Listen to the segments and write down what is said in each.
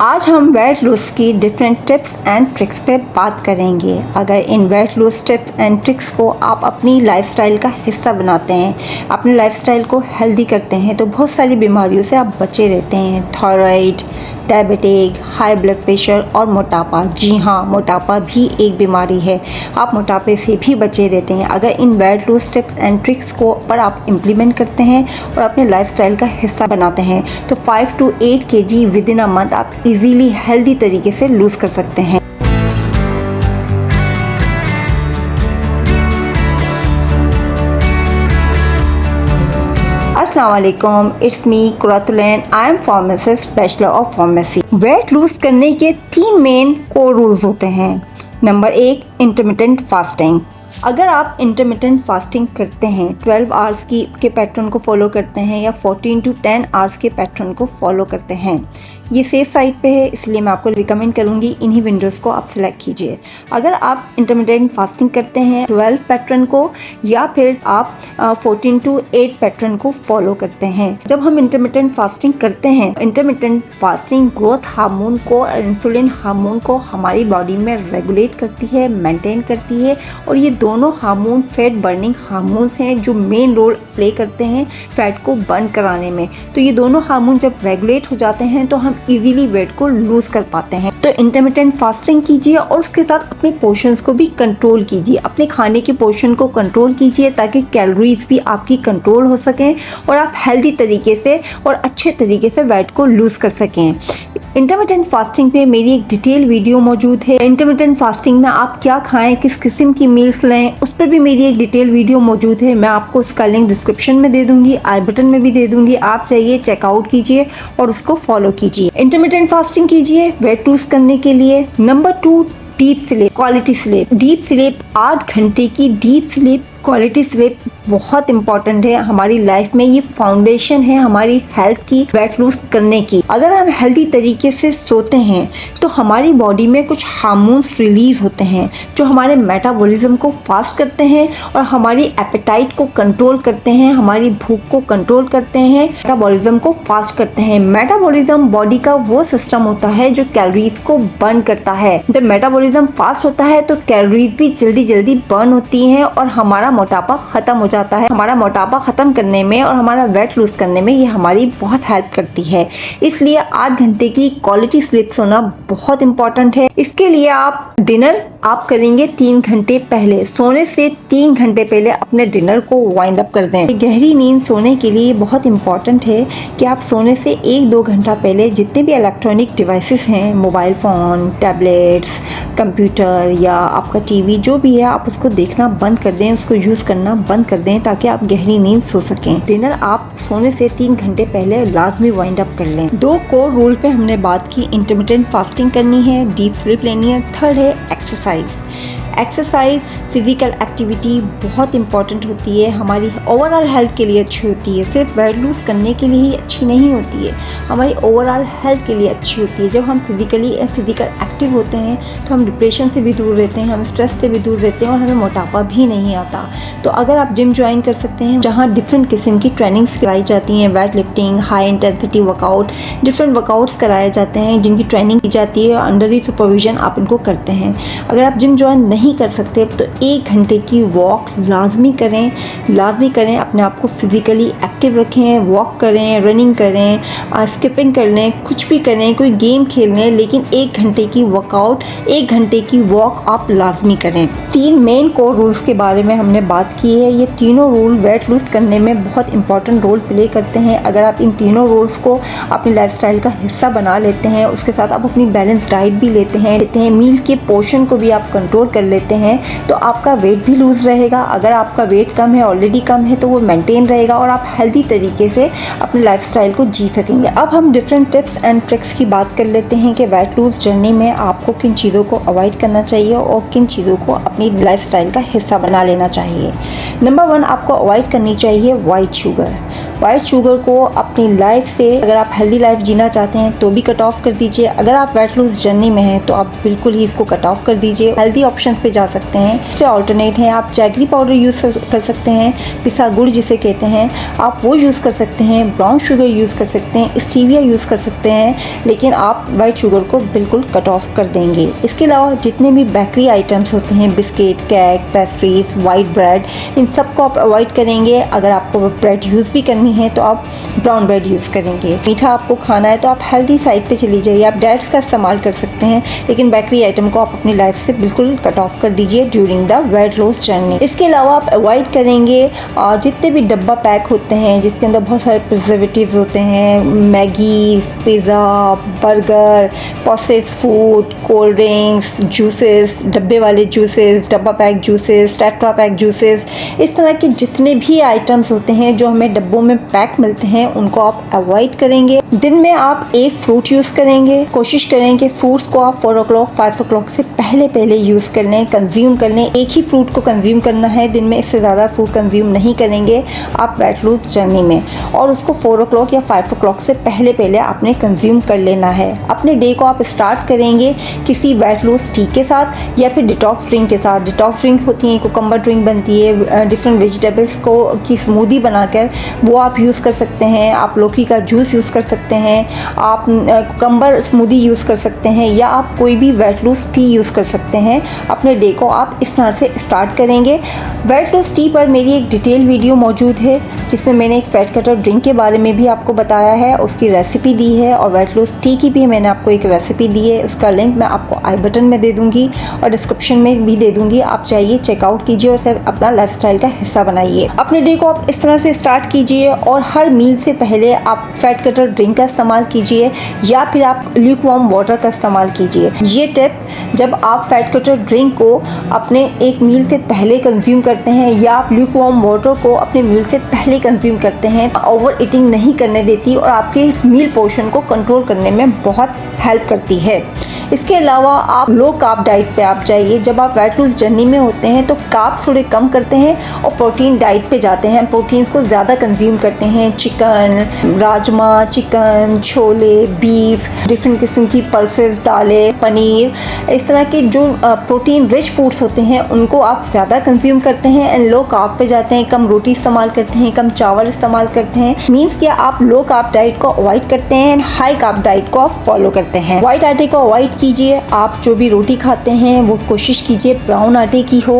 आज हम weight lose की डिफरेंट टिप्स एंड ट्रिक्स पे बात करेंगे। अगर इन weight lose tips and tricks को आप अपनी लाइफस्टाइल का हिस्सा बनाते हैं, अपनी लाइफस्टाइल को हेल्दी करते हैं, तो बहुत सारी बीमारियों से आप बचे रहते हैं। Thyroid, diabetic, high blood pressure और मोटापा। जी हाँ, मोटापा भी एक बीमारी है। आप मोटापे से भी बचे रहते हैं अगर इन weight lose tips and tricks को पर आप इम्प्लीमेंट करते हैं और अपने लाइफस्टाइल का हिस्सा बनाते हैं, तो 5 to 8 kg within a month आप इजीली हेल्दी तरीके से लूज कर सकते हैं। अस्सलामुअलैकुम, it's me Quratulain. I am pharmacist, bachelor of pharmacy. Weight lose करने के 3 मेन कोर रूल्स होते हैं। Number 1, intermittent fasting. अगर आप इंटरमिटेंट फास्टिंग करते हैं, 12 आवर्स के पैटर्न को फॉलो करते हैं या 14 to 10 आवर्स के पैटर्न को फॉलो करते हैं, ये सेफ साइड पे है, इसलिए मैं आपको रिकमेंड करूँगी इन्हीं विंडोज़ को आप सिलेक्ट कीजिए। अगर आप इंटरमिटेंट फास्टिंग करते हैं 12 पैटर्न को या फिर आप 14 to 8 पैटर्न को फॉलो करते हैं। जब हम इंटरमिटेंट फास्टिंग करते हैं, इंटरमिटेंट फास्टिंग ग्रोथ हार्मोन को और इंसुलिन हार्मोन को हमारी बॉडी में रेगुलेट करती है, मेंटेन करती है, और ये दोनों हार्मोन फैट बर्निंग हार्मोन्स हैं जो मेन रोल प्ले करते हैं फैट को बर्न कराने में। तो ये दोनों हार्मोन जब रेगुलेट हो जाते हैं तो हम इजीली वेट को लूज कर पाते हैं। तो इंटरमिटेंट फास्टिंग कीजिए और उसके साथ अपने पोर्शंस को भी कंट्रोल कीजिए। अपने खाने के पोर्शन को कंट्रोल कीजिए ताकि कैलोरीज भी आपकी कंट्रोल हो सकें और आप हेल्दी तरीके से और अच्छे तरीके से वेट को लूज कर सकें। इंटरमिटेंट फास्टिंग पे मेरी एक डिटेल वीडियो मौजूद है। इंटरमिटेंट फास्टिंग में आप क्या खाएं, किस किस्म की मील्स लें, उस पर भी मेरी एक डिटेल वीडियो मौजूद है। मैं आपको उसका लिंक डिस्क्रिप्शन में दे दूंगी, आई बटन में भी दे दूंगी। आप चाहिए चेकआउट कीजिए और उसको फॉलो कीजिए। इंटरमिटेंट फास्टिंग कीजिए वेट लूज करने के लिए। Number 2, deep sleep, quality sleep. Deep sleep, 8 घंटे की डीप स्लीप, क्वालिटी स्लीप बहुत इंपॉर्टेंट है हमारी लाइफ में। ये फाउंडेशन है हमारी हेल्थ की, वेट लूज करने की। अगर हम हेल्दी तरीके से सोते हैं तो हमारी बॉडी में कुछ हार्मोन्स रिलीज होते हैं जो हमारे मेटाबॉलिज्म को फास्ट करते हैं और हमारी एपेटाइट को कंट्रोल करते हैं, हमारी भूख को कंट्रोल करते हैं, मेटाबॉलिज्म को फास्ट करते हैं। मेटाबॉलिज्म बॉडी का वो सिस्टम होता है जो कैलोरीज को बर्न करता है। जब मेटाबॉलिज्म फास्ट होता है तो कैलोरीज भी जल्दी जल्दी बर्न होती हैं और हमारा मोटापा खत्म हो जाता है। हमारा मोटापा खत्म करने में और हमारा वेट लूज करने में ये हमारी बहुत हेल्प करती है। इसलिए 8 घंटे की क्वालिटी स्लीप सोना बहुत इंपॉर्टेंट है। इसके लिए आप डिनर आप करेंगे 3 घंटे पहले। सोने से 3 घंटे पहले अपने डिनर को वाइंड अप कर दें। गहरी नींद सोने के लिए बहुत इंपॉर्टेंट है कि आप सोने से 1-2 घंटा पहले जितने भी इलेक्ट्रॉनिक डिवाइसेस हैं, मोबाइल फ़ोन, टैबलेट्स, कंप्यूटर या आपका टीवी जो भी है, आप उसको देखना बंद कर दें, उसको यूज़ करना बंद कर दें ताकि आप गहरी नींद सो सकें। डिनर आप सोने से 3 घंटे पहले लाजमी वाइंड अप कर लें। 2 कोर रूल पे हमने बात की। इंटरमिटेंट फास्टिंग करनी है, डीप स्लीप लेनी है। थर्ड है एक्सरसाइज। एक्सरसाइज, फिजिकल एक्टिविटी बहुत इंपॉर्टेंट होती है, हमारी ओवरऑल हेल्थ के लिए अच्छी होती है। सिर्फ वेट लूज करने के लिए ही अच्छी नहीं होती है, हमारी ओवरऑल हेल्थ के लिए अच्छी होती है। जब हम फिजिकल एक्टिव होते हैं तो हम डिप्रेशन से भी दूर रहते हैं, हम स्ट्रेस से भी दूर रहते हैं और हमें मोटापा भी नहीं आता। तो अगर आप जिम ज्वाइन कर सकते हैं जहाँ डिफरेंट किस्म की ट्रेनिंग्स कराई जाती हैं, weight lifting, high intensity workout, different workouts कराए जाते हैं जिनकी ट्रेनिंग की जाती है, अंडर दी सुपरविजन आप इनको करते हैं। अगर आप जिम ज्वाइन नहीं कर सकते तो 1 घंटे की वॉक लाजमी करें, अपने आप को फिजिकली एक्टिव रखें, वॉक करें, रनिंग करें, स्किपिंग कर लें, कुछ भी करें, कोई गेम खेल लें, लेकिन 1 घंटे की वर्कआउट, 1 घंटे की वॉक आप लाजमी करें। 3 मेन कोर रूल्स के बारे में हमने बात की है। ये तीनों रूल वेट लूज करने में बहुत इंपॉर्टेंट रोल प्ले करते हैं। अगर आप इन तीनों रूल्स को अपनी लाइफस्टाइल का हिस्सा बना लेते हैं, उसके साथ आप अपनी बैलेंस डाइट भी लेते हैं, मील के पोर्शन को भी आप कंट्रोल कर लेते हैं, तो आपका वेट भी लूज रहेगा। अगर आपका वेट कम है, ऑलरेडी कम है, तो वो मेंटेन रहेगा और आप हेल्दी तरीके से अपनी लाइफस्टाइल को जी सकेंगे। अब हम डिफरेंट टिप्स एंड ट्रिक्स की बात कर लेते हैं कि वेट लूज जर्नी में आपको किन चीज़ों को अवॉइड करना चाहिए और किन चीज़ों को अपनी लाइफस्टाइल का हिस्सा बना लेना चाहिए। नंबर 1, आपको अवॉइड करनी चाहिए वाइट शुगर। वाइट शुगर को अपनी लाइफ से, अगर आप हेल्दी लाइफ जीना चाहते हैं तो भी कट ऑफ कर दीजिए। अगर आप वेट लूज जर्नी में हैं तो आप बिल्कुल ही इसको कट ऑफ कर दीजिए। हेल्दी ऑप्शंस पे जा सकते हैं। इससे ऑल्टरनेट है, आप जैगरी पाउडर यूज़ कर सकते हैं, पिसा गुड़ जिसे कहते हैं, आप वो यूज़ कर सकते हैं। ब्राउन शुगर यूज़ कर सकते हैं, स्टीविया यूज़ कर सकते हैं, लेकिन आप वाइट शुगर को बिल्कुल कट ऑफ कर देंगे। इसके अलावा जितने भी बेकरी आइटम्स होते हैं, biscuit, cake, pastries, white bread, इन सब को आप अवॉइड करेंगे। अगर आपको ब्रेड यूज़ भी करनी है तो आप ब्राउन ब्रेड यूज़ करेंगे। मीठा आपको खाना है तो आप हेल्दी साइड पे चली जाइए। आप डेट्स का इस्तेमाल कर सकते हैं, लेकिन बेकरी आइटम को आप अपनी लाइफ से बिल्कुल कट ऑफ कर दीजिए during the weight loss journey. इसके अलावा आप अवॉइड करेंगे जितने भी डब्बा पैक होते हैं जिसके अंदर बहुत सारे प्रिजर्वेटिव्स होते हैं, Maggi, pizza, burger, processed food, cold drinks, juices, डब्बे वाले जूसेस, डब्बा pack juices, tetra pack juices, इस तरह के जितने भी आइटम्स होते हैं जो हमें डब्बों में पैक मिलते हैं उनको आप अवॉइड करेंगे। दिन में आप एक फ्रूट यूज़ करेंगे। कोशिश करें कि फ्रूट्स को आप 4 o'clock 5 o'clock से पहले यूज़ कर लें, कंज्यूम कर लें। एक ही फ्रूट को कंज्यूम करना है दिन में, इससे ज़्यादा फ्रूट कंज्यूम नहीं करेंगे आप वेट लूज जर्नी में, और उसको 4 o'clock या 5 o'clock से पहले आपने कंज्यूम कर लेना है। अपने डे को आप स्टार्ट करेंगे किसी वेट लूज टी के साथ या फिर डिटॉक्स ड्रिंक के साथ। डिटॉक्स ड्रिंक होती हैं, कुकम्बर ड्रिंक बनती है, डिफरेंट वेजिटेबल्स को की स्मूदी बनाकर वो आप यूज़ कर सकते हैं। आप लौकी का जूस यूज़ कर सकते हैं, आप कुकम्बर स्मूदी यूज़ कर सकते हैं, या आप कोई भी वेट लूज टी यूज़ कर सकते हैं। अपने डे को आप इस तरह से स्टार्ट करेंगे। वेट लूज टी पर मेरी एक डिटेल वीडियो मौजूद है जिसमें मैंने एक फैट कटर ड्रिंक के बारे में भी आपको बताया है, उसकी रेसिपी दी है, और वेट लूज टी की भी मैंने आपको एक रेसिपी दी है। उसका लिंक मैं आपको आई बटन में दे दूँगी और डिस्क्रिप्शन में भी दे दूँगी। आप चाहिए चेकआउट कीजिए और सर अपना लाइफस्टाइल का हिस्सा बनाइए। अपने डे को आप इस तरह से स्टार्ट कीजिए, और हर मील से पहले आप फैट कटर ड्रिंक का इस्तेमाल कीजिए या फिर आप ल्यूकवार्म वाटर का इस्तेमाल कीजिए। ये टिप जब आप फैट कटर ड्रिंक को अपने एक मील से पहले कंज्यूम करते हैं या आप ल्यूकवार्म वाटर को अपने मील से पहले कंज्यूम करते हैं, ओवर ईटिंग नहीं करने देती और आपके मील पोर्शन को कंट्रोल करने में बहुत हेल्प करती है। इसके अलावा आप लो कार्ब डाइट पे आप जाइए। जब आप वेट लूज जर्नी में होते हैं तो कार्ब्स थोड़े कम करते हैं और प्रोटीन डाइट पे जाते हैं, प्रोटीन्स को ज़्यादा कंज्यूम करते हैं। Chicken, rajma, chicken, chole, beef, different किस्म की पल्सेस, दालें, पनीर, इस तरह के जो प्रोटीन रिच फूड्स होते हैं उनको आप ज़्यादा कंज्यूम करते हैं एंड लो कार्ब पे जाते हैं। कम रोटी इस्तेमाल करते हैं, कम चावल इस्तेमाल करते हैं। मीन्स कि आप लो कार्ब डाइट को अवॉइड करते हैं एंड हाई कार्ब डाइट को आप फॉलो करते हैं। वाइट आटे को अवॉइड कीजिए। आप जो भी रोटी खाते हैं वो कोशिश कीजिए ब्राउन आटे की हो,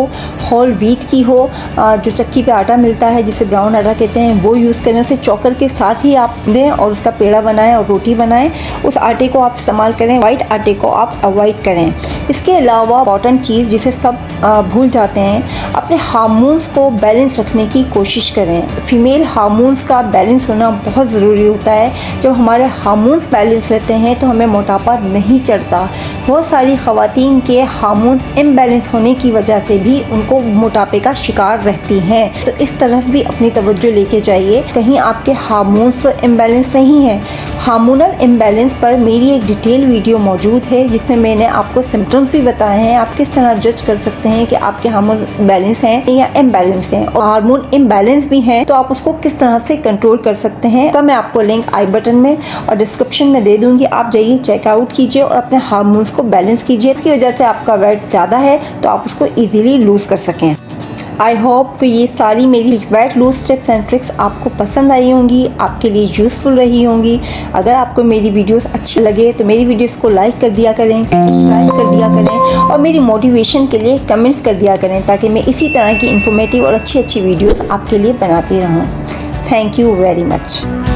होल व्हीट की हो। जो चक्की पे आटा मिलता है जिसे ब्राउन आटा कहते हैं वो यूज़ करें। उसे चॉकर के साथ ही आप दें और उसका पेड़ा बनाएं और रोटी बनाएं। उस आटे को आप इस्तेमाल करें, वाइट आटे को आप अवॉइड करें। इसके अलावा इम्पॉर्टेंट चीज़ जिसे सब भूल जाते हैं, अपने हार्मोन्स को बैलेंस रखने की कोशिश करें। फीमेल हार्मोन्स का बैलेंस होना बहुत ज़रूरी होता है। जब हमारे हार्मोन्स बैलेंस रहते हैं तो हमें मोटापा नहीं चढ़ता। बहुत सारी ख़वातीन के हार्मोन इम्बैलेंस होने की वजह से भी उनको मोटापे का शिकार रहती हैं। तो इस तरफ भी अपनी तवज्जो लेके जाइए, कहीं आपके हार्मोन्स इम्बैलेंस नहीं है। हार्मोनल इम्बैलेंस पर मेरी एक डिटेल वीडियो मौजूद है जिसमें मैंने आपको सिम्टम्स भी बताए हैं। आप किस तरह जज कर सकते हैं कि आपके हार्मोन बैलेंस हैं या इम्बैलेंस हैं, और हार्मोन इम्बैलेंस भी हैं तो आप उसको किस तरह से कंट्रोल कर सकते हैं। तो मैं आपको लिंक आई बटन में और डिस्क्रिप्शन में दे दूँगी। आप जाइए चेकआउट कीजिए और अपने हार्मोन्स को बैलेंस कीजिए। इसकी वजह से आपका वेट ज़्यादा है तो आप उसको ईजीली लूज़ कर सकें। आई होप कि ये सारी मेरी wait lose tips and tricks आपको पसंद आई होंगी, आपके लिए यूज़फुल रही होंगी। अगर आपको मेरी वीडियोस अच्छी लगे तो मेरी वीडियोस को लाइक कर दिया करें, सब्सक्राइब कर दिया करें और मेरी मोटिवेशन के लिए कमेंट्स कर दिया करें ताकि मैं इसी तरह की इन्फॉर्मेटिव और अच्छी वीडियोस आपके लिए बनाती रहूँ। Thank you very much.